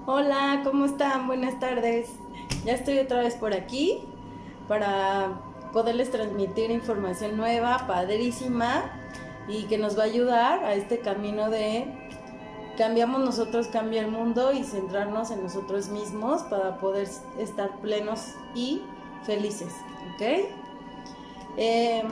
Hola, ¿cómo están? Buenas tardes. Ya estoy otra vez por aquí para poderles transmitir información nueva, padrísima y que nos va a ayudar a este camino de cambiamos nosotros, cambia el mundo y centrarnos en nosotros mismos para poder estar plenos y felices, ¿ok? Eh,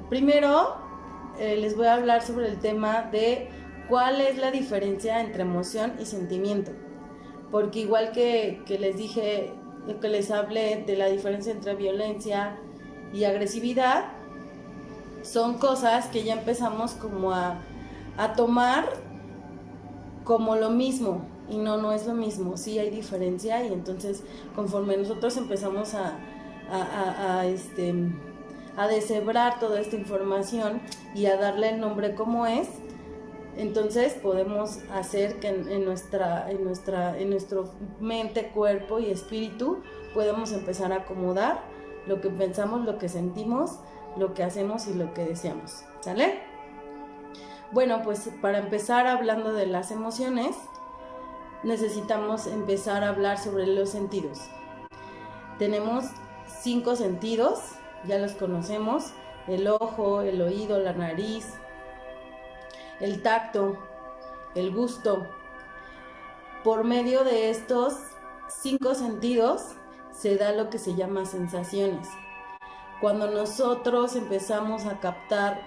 Primero, les voy a hablar sobre el tema de cuál es la diferencia entre emoción y sentimiento. Porque igual que les dije, que les hablé de la diferencia entre violencia y agresividad, son cosas que ya empezamos como a tomar como lo mismo. Y no es lo mismo, sí hay diferencia. Y entonces conforme nosotros empezamos a deshebrar toda esta información y a darle el nombre como es, entonces podemos hacer que en nuestro mente, cuerpo y espíritu podemos empezar a acomodar lo que pensamos, lo que sentimos, lo que hacemos y lo que deseamos. ¿Sale? Bueno, pues para empezar hablando de las emociones, necesitamos empezar a hablar sobre los sentidos. Tenemos 5 sentidos, ya los conocemos: el ojo, el oído, la nariz, el tacto, el gusto. Por medio de estos 5 sentidos se da lo que se llama sensaciones. Cuando nosotros empezamos a captar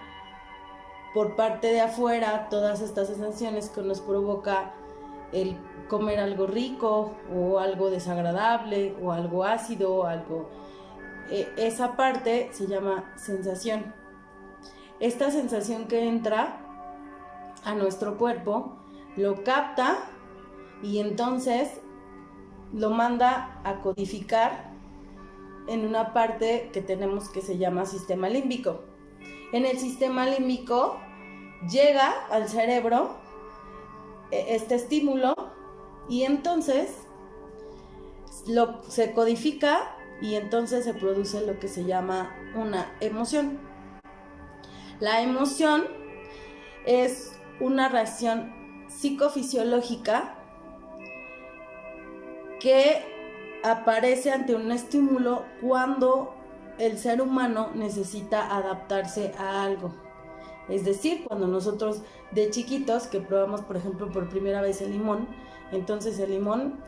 por parte de afuera todas estas sensaciones que nos provoca el comer algo rico o algo desagradable o algo ácido o algo, esa parte se llama sensación. Esta sensación que entra a nuestro cuerpo lo capta y entonces lo manda a codificar en una parte que tenemos que se llama sistema límbico. En el sistema límbico llega al cerebro este estímulo y entonces se codifica y entonces se produce lo que se llama una emoción. La emoción es una reacción psicofisiológica que aparece ante un estímulo cuando el ser humano necesita adaptarse a algo. Es decir, cuando nosotros de chiquitos que probamos, por ejemplo, por primera vez el limón, entonces el limón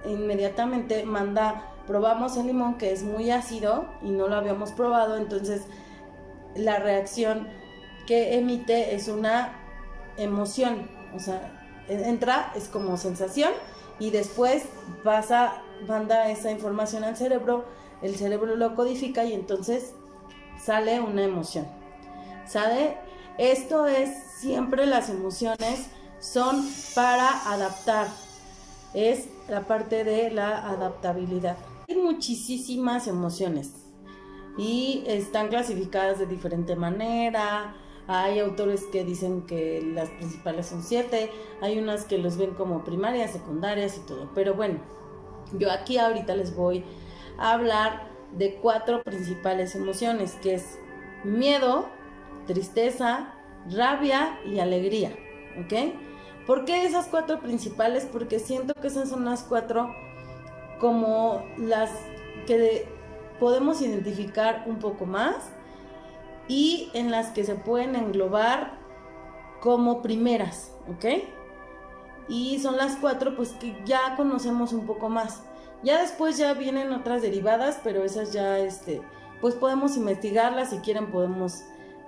inmediatamente probamos el limón que es muy ácido y no lo habíamos probado, entonces la reacción que emite es una emoción, o sea, entra, es como sensación y después manda esa información al cerebro, el cerebro lo codifica y entonces sale una emoción. ¿Sabe? Esto es siempre, las emociones son para adaptar, es la parte de la adaptabilidad. Hay muchísimas emociones y están clasificadas de diferente manera. Hay autores que dicen que las principales son 7, hay unas que los ven como primarias, secundarias y todo. Pero bueno, yo aquí ahorita les voy a hablar de 4 principales emociones, que es miedo, tristeza, rabia y alegría, ¿ok? ¿Por qué esas 4 principales? Porque siento que esas son las 4 como las que podemos identificar un poco más y en las que se pueden englobar como primeras, ¿ok? Y son las 4 pues que ya conocemos un poco más. Ya después ya vienen otras derivadas, pero esas ya pues podemos investigarlas, si quieren podemos,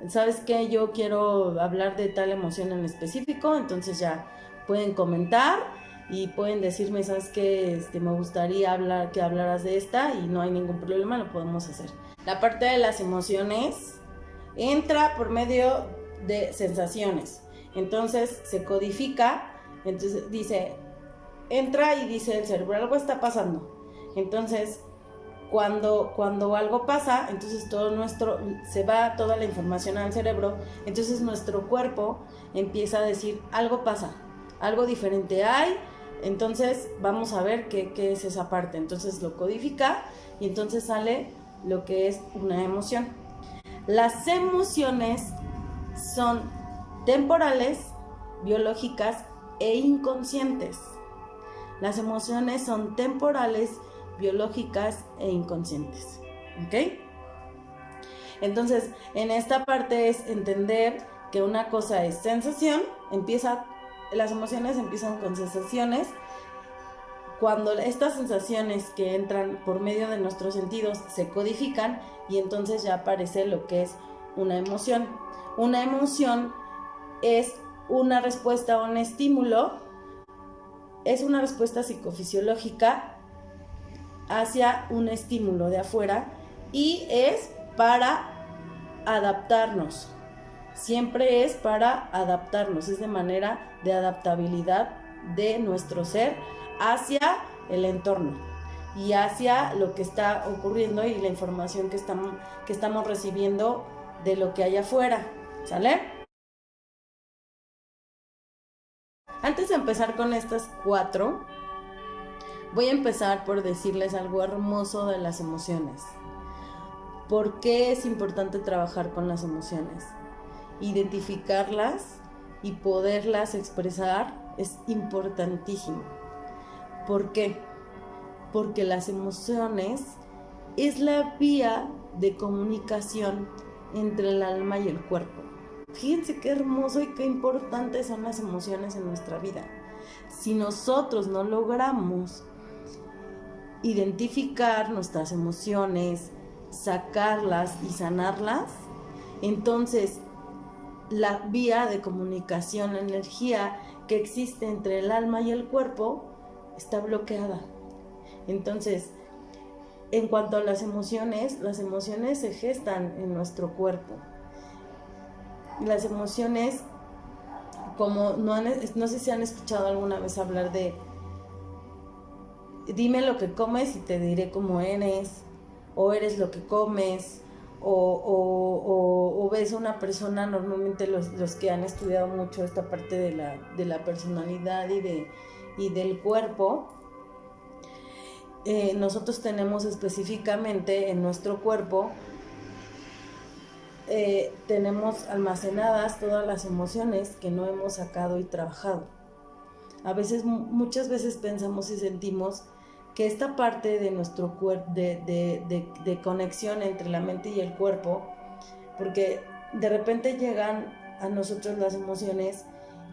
¿sabes qué? Yo quiero hablar de tal emoción en específico, entonces ya pueden comentar y pueden decirme, ¿sabes qué? Me gustaría que hablaras de esta y no hay ningún problema, lo podemos hacer. La parte de las emociones entra por medio de sensaciones, entonces se codifica, entonces entra y dice el cerebro, algo está pasando. Entonces cuando algo pasa, entonces se va toda la información al cerebro, entonces nuestro cuerpo empieza a decir, algo pasa, algo diferente hay, entonces vamos a ver qué es esa parte. Entonces lo codifica y entonces sale lo que es una emoción. Las emociones son temporales, biológicas e inconscientes. Las emociones son temporales, biológicas e inconscientes. ¿Ok? Entonces, en esta parte es entender que una cosa es sensación, las emociones empiezan con sensaciones. Cuando estas sensaciones que entran por medio de nuestros sentidos se codifican, y entonces ya aparece lo que es una emoción. Una emoción es una respuesta a un estímulo, es una respuesta psicofisiológica hacia un estímulo de afuera, y es para adaptarnos. Siempre es para adaptarnos, es de manera de adaptabilidad de nuestro ser hacia el entorno y hacia lo que está ocurriendo y la información que estamos recibiendo de lo que hay afuera, ¿sale? Antes de empezar con estas 4, voy a empezar por decirles algo hermoso de las emociones. ¿Por qué es importante trabajar con las emociones? Identificarlas y poderlas expresar es importantísimo. ¿Por qué? Porque las emociones es la vía de comunicación entre el alma y el cuerpo. Fíjense qué hermoso y qué importantes son las emociones en nuestra vida. Si nosotros no logramos identificar nuestras emociones, sacarlas y sanarlas, entonces la vía de comunicación, la energía que existe entre el alma y el cuerpo está bloqueada. Entonces, en cuanto a las emociones se gestan en nuestro cuerpo. Las emociones, como no sé si han escuchado alguna vez hablar de dime lo que comes y te diré cómo eres, o eres lo que comes, o ves a una persona, normalmente los que han estudiado mucho esta parte de la personalidad y del cuerpo, nosotros tenemos específicamente en nuestro cuerpo, tenemos almacenadas todas las emociones que no hemos sacado y trabajado. Muchas veces pensamos y sentimos que esta parte de nuestro cuerpo, de conexión entre la mente y el cuerpo, porque de repente llegan a nosotros las emociones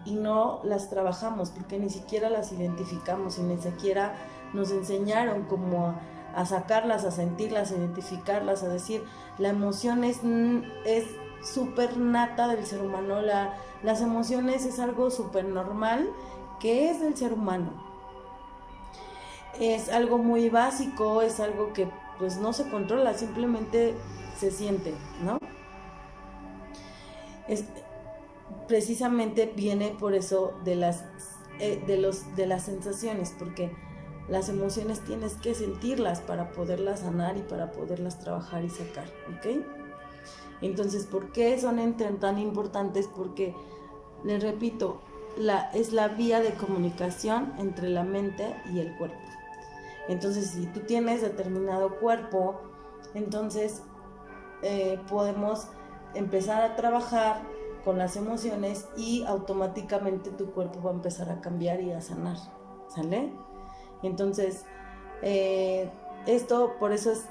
y no las trabajamos, porque ni siquiera las identificamos y ni siquiera nos enseñaron como a sacarlas, a sentirlas, a identificarlas, a decir, la emoción es súper nata del ser humano, las emociones es algo súper normal que es del ser humano. Es algo muy básico, es algo que pues no se controla, simplemente se siente, ¿no? Precisamente viene por eso de las sensaciones, porque las emociones tienes que sentirlas para poderlas sanar y para poderlas trabajar y sacar, ¿ok? Entonces, ¿por qué son tan importantes? Porque, les repito, es la vía de comunicación entre la mente y el cuerpo. Entonces, si tú tienes determinado cuerpo, entonces podemos empezar a trabajar con las emociones y automáticamente tu cuerpo va a empezar a cambiar y a sanar, ¿sale? Entonces, esto por eso es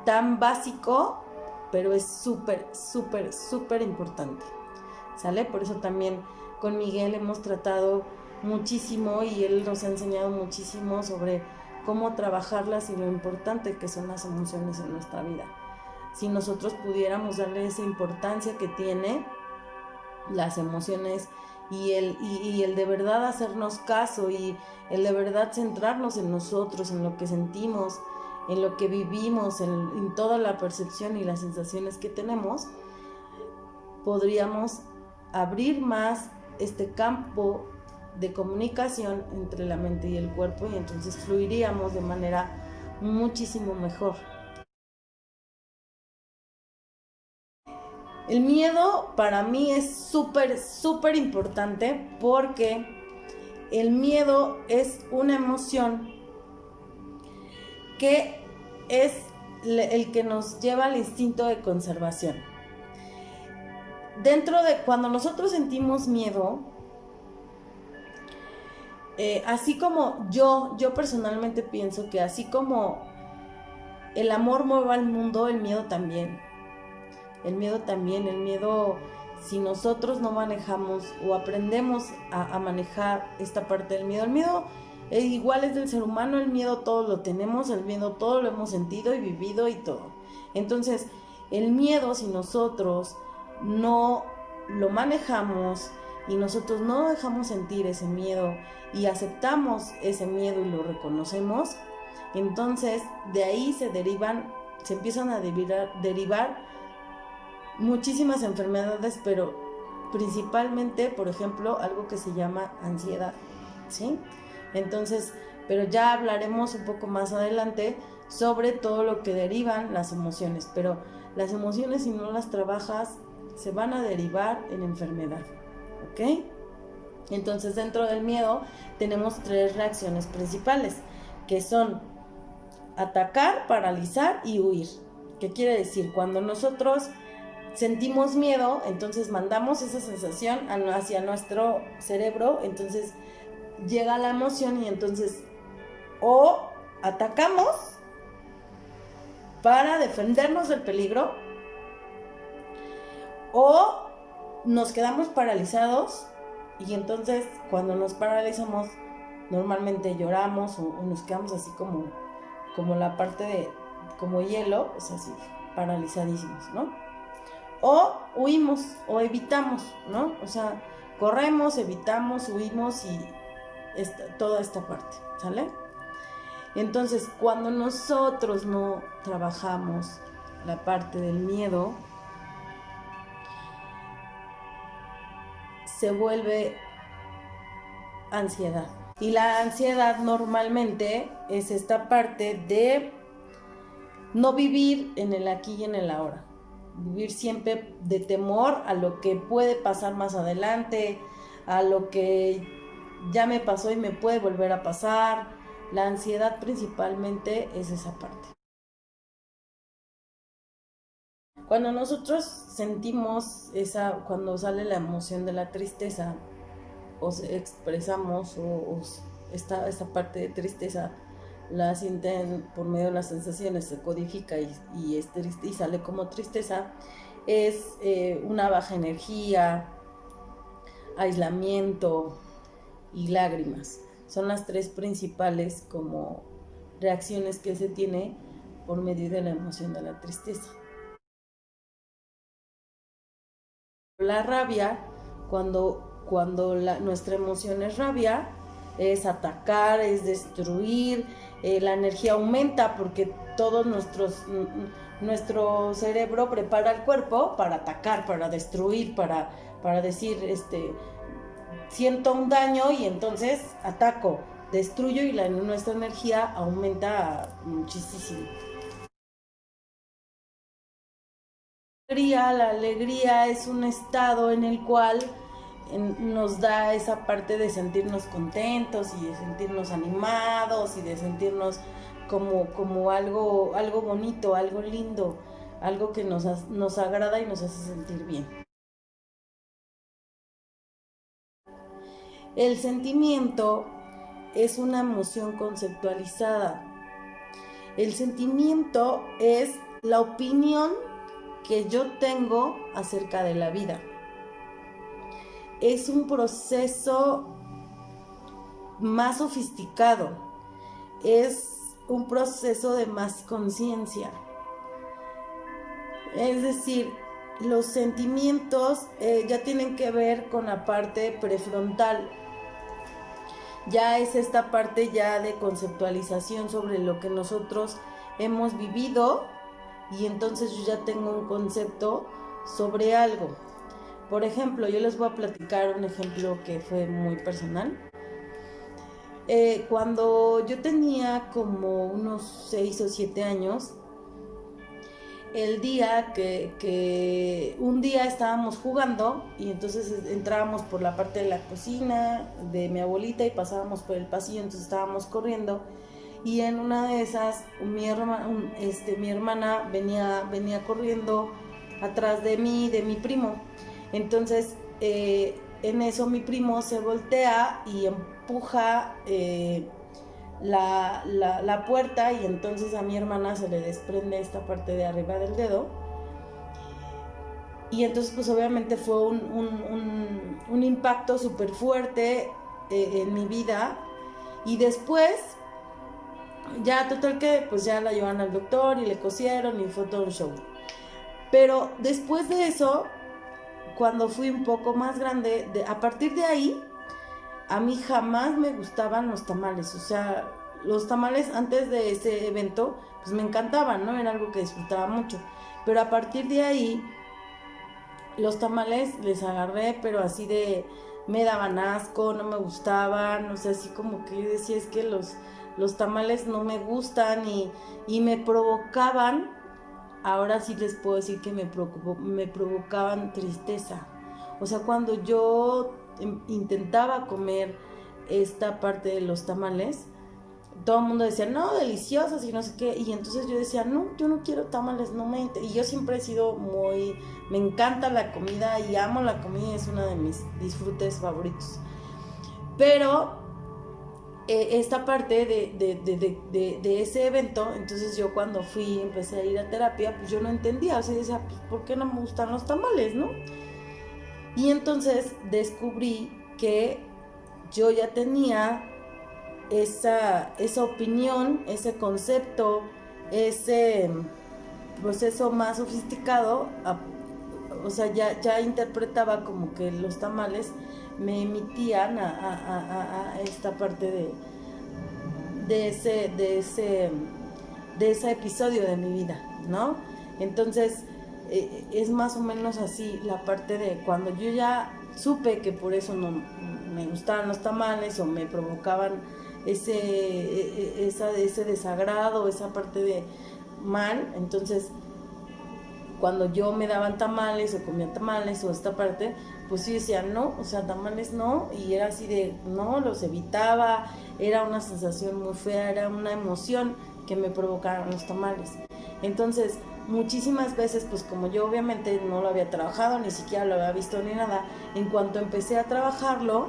tan básico, pero es súper, súper, súper importante, ¿sale? Por eso también con Miguel hemos tratado muchísimo y él nos ha enseñado muchísimo sobre cómo trabajarlas y lo importante que son las emociones en nuestra vida. Si nosotros pudiéramos darle esa importancia que tiene las emociones y el de verdad hacernos caso y el de verdad centrarnos en nosotros, en lo que sentimos, en lo que vivimos, en toda la percepción y las sensaciones que tenemos, podríamos abrir más este campo de comunicación entre la mente y el cuerpo y entonces fluiríamos de manera muchísimo mejor. El miedo para mí es súper, súper importante porque el miedo es una emoción que es el que nos lleva al instinto de conservación. Dentro de cuando nosotros sentimos miedo, así como yo personalmente pienso que así como el amor mueve al mundo, el miedo también. El miedo, si nosotros no manejamos o aprendemos a manejar esta parte del miedo, el miedo igual es del ser humano, el miedo todos lo tenemos, el miedo todo lo hemos sentido y vivido y todo. Entonces, el miedo, si nosotros no lo manejamos y nosotros no dejamos sentir ese miedo y aceptamos ese miedo y lo reconocemos, entonces de ahí se empiezan a derivar muchísimas enfermedades, pero principalmente, por ejemplo, algo que se llama ansiedad, ¿sí? Entonces, pero ya hablaremos un poco más adelante sobre todo lo que derivan las emociones, pero las emociones, si no las trabajas, se van a derivar en enfermedad, ¿ok? Entonces, dentro del miedo tenemos 3 reacciones principales, que son atacar, paralizar y huir. ¿Qué quiere decir? Cuando nosotros sentimos miedo, entonces mandamos esa sensación hacia nuestro cerebro, entonces llega la emoción y entonces o atacamos para defendernos del peligro o nos quedamos paralizados y entonces cuando nos paralizamos normalmente lloramos o nos quedamos así como la parte de como hielo, o sea, así paralizadísimos, ¿no? O huimos o evitamos, ¿no? O sea, corremos, evitamos, huimos y toda esta parte, ¿sale? Entonces, cuando nosotros no trabajamos la parte del miedo, se vuelve ansiedad. Y la ansiedad normalmente es esta parte de no vivir en el aquí y en el ahora. Vivir siempre de temor a lo que puede pasar más adelante, a lo que ya me pasó y me puede volver a pasar. La ansiedad principalmente es esa parte. Cuando nosotros sentimos cuando sale la emoción de la tristeza, o expresamos esta parte de tristeza, la sienten por medio de las sensaciones, se codifica y es triste y sale como tristeza, es una baja energía, aislamiento y lágrimas. Son las 3 principales como reacciones que se tiene por medio de la emoción de la tristeza. La rabia, cuando nuestra emoción es rabia, es atacar, es destruir, la energía aumenta porque nuestro cerebro prepara el cuerpo para atacar, para destruir, para decir, siento un daño y entonces ataco, destruyo y nuestra energía aumenta muchísimo. La alegría es un estado en el cual nos da esa parte de sentirnos contentos y de sentirnos animados y de sentirnos como algo bonito, algo lindo, algo que nos agrada y nos hace sentir bien. El sentimiento es una emoción conceptualizada. El sentimiento es la opinión que yo tengo acerca de la vida. Es un proceso más sofisticado, es un proceso de más conciencia. Es decir, los sentimientos ya tienen que ver con la parte prefrontal. Ya es esta parte ya de conceptualización sobre lo que nosotros hemos vivido y entonces yo ya tengo un concepto sobre algo. Por ejemplo, yo les voy a platicar un ejemplo que fue muy personal. Cuando yo tenía como unos 6 o 7 años, el día un día estábamos jugando y entonces entrábamos por la parte de la cocina de mi abuelita y pasábamos por el pasillo, entonces estábamos corriendo y en una de esas mi hermana venía corriendo atrás de mí, de mi primo. Entonces en eso mi primo se voltea y empuja la puerta, y entonces a mi hermana se le desprende esta parte de arriba del dedo. Y entonces pues obviamente fue un impacto súper fuerte en mi vida. Y después ya total que pues ya la llevaron al doctor y le cosieron y fue todo un show. Pero después de eso, cuando fui un poco más grande, a partir de ahí, a mí jamás me gustaban los tamales. O sea, los tamales antes de ese evento pues me encantaban, ¿no? Era algo que disfrutaba mucho. Pero a partir de ahí, los tamales les agarré, pero así de, me daban asco, no me gustaban, o sea, así como que yo decía, es que los tamales no me gustan, y me provocaban, ahora sí les puedo decir que me provocaban tristeza. O sea, cuando yo intentaba comer esta parte de los tamales, todo el mundo decía, no, deliciosos y no sé qué, y entonces yo decía, no, yo no quiero tamales, y yo siempre he sido me encanta la comida y amo la comida, es uno de mis disfrutes favoritos, pero esta parte de ese evento, entonces yo cuando empecé a ir a terapia, pues yo no entendía, o sea, decía, pues, ¿por qué no me gustan los tamales, no? Y entonces descubrí que yo ya tenía esa opinión, ese concepto, ese proceso más sofisticado, o sea, ya interpretaba como que los tamales me emitían a esta parte de ese episodio de mi vida, ¿no? Entonces, es más o menos así la parte de cuando yo ya supe que por eso no me gustaban los tamales o me provocaban ese desagrado, esa parte de mal. Entonces, cuando yo me daban tamales o comía tamales o esta parte, pues sí decía no, o sea, tamales no, y era así de no, los evitaba, era una sensación muy fea, era una emoción que me provocaron los tamales. Entonces, muchísimas veces, pues como yo obviamente no lo había trabajado, ni siquiera lo había visto ni nada, en cuanto empecé a trabajarlo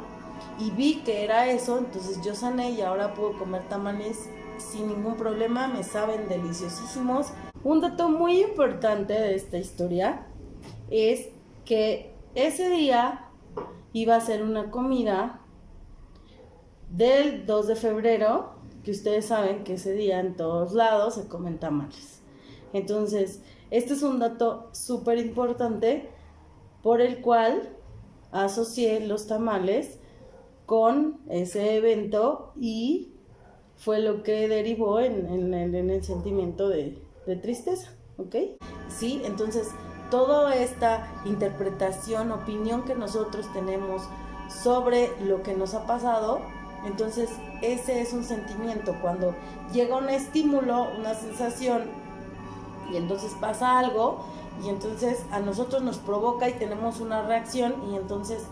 y vi que era eso, entonces yo sané y ahora puedo comer tamales sin ningún problema, me saben deliciosísimos. Un dato muy importante de esta historia es que ese día iba a ser una comida del 2 de febrero, que ustedes saben que ese día en todos lados se comen tamales. Entonces, este es un dato súper importante por el cual asocié los tamales con ese evento y fue lo que derivó en el sentimiento de tristeza, ¿ok? Sí, entonces toda esta interpretación, opinión que nosotros tenemos sobre lo que nos ha pasado, entonces ese es un sentimiento. Cuando llega un estímulo, una sensación, y entonces pasa algo, y entonces a nosotros nos provoca y tenemos una reacción, y entonces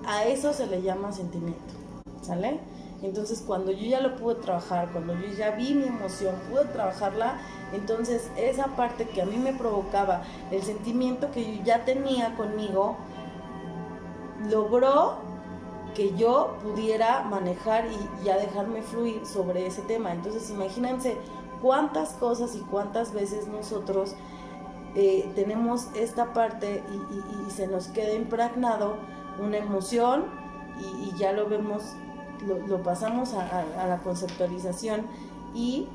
a eso se le llama sentimiento, ¿sale? Entonces cuando yo ya lo pude trabajar, cuando yo ya vi mi emoción, pude trabajarla, entonces esa parte que a mí me provocaba, el sentimiento que yo ya tenía conmigo, logró que yo pudiera manejar y ya dejarme fluir sobre ese tema. Entonces imagínense cuántas cosas y cuántas veces nosotros tenemos esta parte y se nos queda impregnado una emoción y ya lo vemos, lo pasamos a la conceptualización, y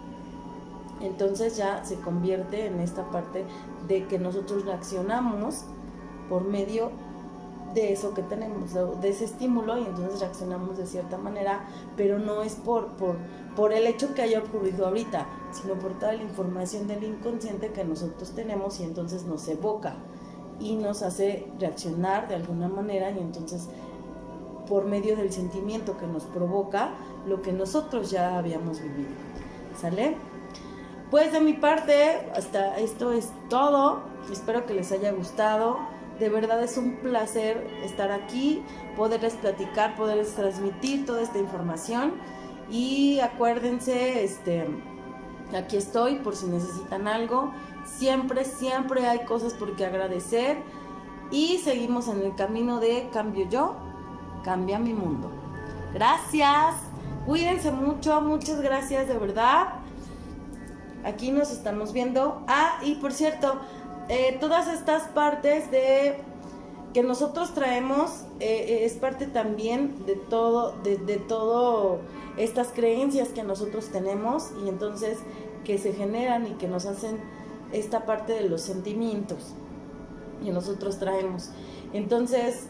entonces ya se convierte en esta parte de que nosotros reaccionamos por medio de eso que tenemos, de ese estímulo, y entonces reaccionamos de cierta manera, pero no es por el hecho que haya ocurrido ahorita, sino por toda la información del inconsciente que nosotros tenemos, y entonces nos evoca y nos hace reaccionar de alguna manera, y entonces por medio del sentimiento que nos provoca lo que nosotros ya habíamos vivido, ¿sale? Pues de mi parte, hasta esto es todo. Espero que les haya gustado. De verdad es un placer estar aquí, poderles platicar, poderles transmitir toda esta información. Y acuérdense, aquí estoy por si necesitan algo. Siempre hay cosas por qué agradecer. y seguimos en el camino de cambio yo, cambia mi mundo. Gracias, cuídense mucho, muchas gracias de verdad. Aquí nos estamos viendo. Y por cierto, todas estas partes de que nosotros traemos es parte también de todo estas creencias que nosotros tenemos, y entonces que se generan y que nos hacen esta parte de los sentimientos que nosotros traemos. Entonces,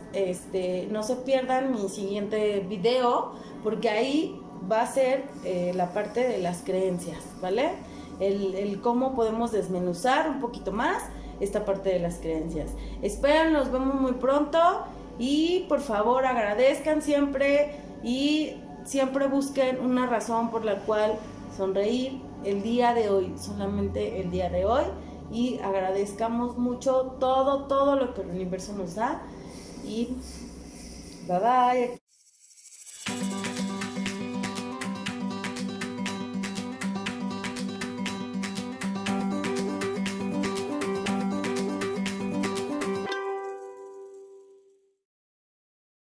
no se pierdan mi siguiente video, porque ahí va a ser la parte de las creencias, ¿vale? El cómo podemos desmenuzar un poquito más esta parte de las creencias. Espero nos vemos muy pronto, y por favor agradezcan siempre y siempre busquen una razón por la cual sonreír el día de hoy, solamente el día de hoy, y agradezcamos mucho todo lo que el universo nos da. Y bye bye.